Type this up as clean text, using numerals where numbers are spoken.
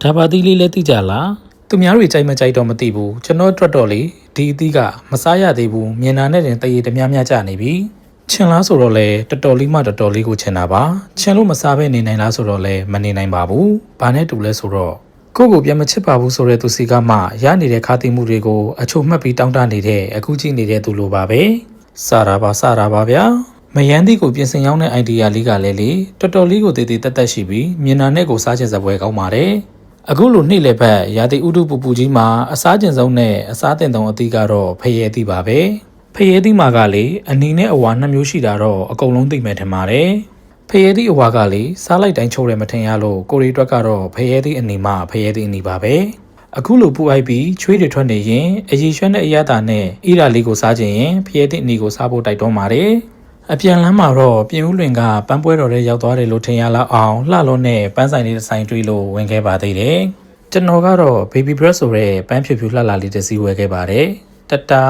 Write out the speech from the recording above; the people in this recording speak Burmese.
ဒါပါသီးလေးလည်းသိကြလားသူများတွေကြိုက်မကြိုက်တော့မသိဘူးကျွန်တော်အတွက်တော့လေဒီအသီးကမစားရသေးဘူးမြင်တာနဲ့တင်တရေတများများကြနေပြီချင်လားဆိုတော့လေတော်တော်လေးမှတော်တော်လေးကိုချင်တာပါချင်လို့မစားဘဲနေနိုင်လားဆိုတော့လေမနေနိုင်ပါဘူးဘာနဲ့တူလဲဆိုတော့ကိုကိုပြန်မချစ်ပါဘူးဆိုတဲ့သူစီကမှရနေတဲ့ခါတိမှုတွေကိုအချို့မှတ်ပြီးတောင်းတနေတဲ့အခုကြည့်နေတဲ့သူလိုပါပဲစားတာပါဗျာမယန်းသီးကိုပြင်ဆင်ရောက်တဲ့ idea လေးကလည်းလေတော်တော်လေးကိုတည်တည်တက်တက်ရှိပြီးမြင်တာနဲ့ကိုစားချင်စပွဲကောင်းပါတယ်အခုလိုနေ့လည်းဘက်ရာသီဥတုပူပူကြီးမှာအစားကျင်ဆုံးနဲ့အစားတင်တုံအသီးကတော့ဖရဲသီးပါပဲဖရဲသီးမှာကလေအနီနဲ့အဝါနှစ်မျိုးရှိတာတော့အကုန်လုံးသိမယ်ထင်ပါတယ်ဖရဲသီးအဝါကလေစားလိုက်တိုင်းချိုးတယ်မထင်ရလို့ကိုရီအတွက်ကတော့ဖရဲသီးအနီမှဖရဲသီးအနီပါပဲအခုလိုပူအိုက်ပြီးချွေးတွေထွက်နေရင်အရီရွှဲတဲ့အရသာနဲ့အီရာလေးကိုစားခြင်းရင်ဖရဲသီးအနီကိုစားဖို့တိုက်တွန်းပါတယ်အပြန်လမ်းမှာတော့ပြင်ဦးလွင်ကပန်းပွဲတော်ထဲရောက်သွားတယ်လို့ထင်ရလောက်အောင်လှလုံးနဲ့ပန်းဆိုင်လေးတစ်ဆိုင်တွေ့လို့ဝင်ခဲ့ပါသေးတယ်ကျွန်တော်ကတော့ baby breath ဆိုတဲ့ပန်းဖြူဖြူလှလှလေးတစ်စီးဝယ်ခဲ့ပါတယ်တတာ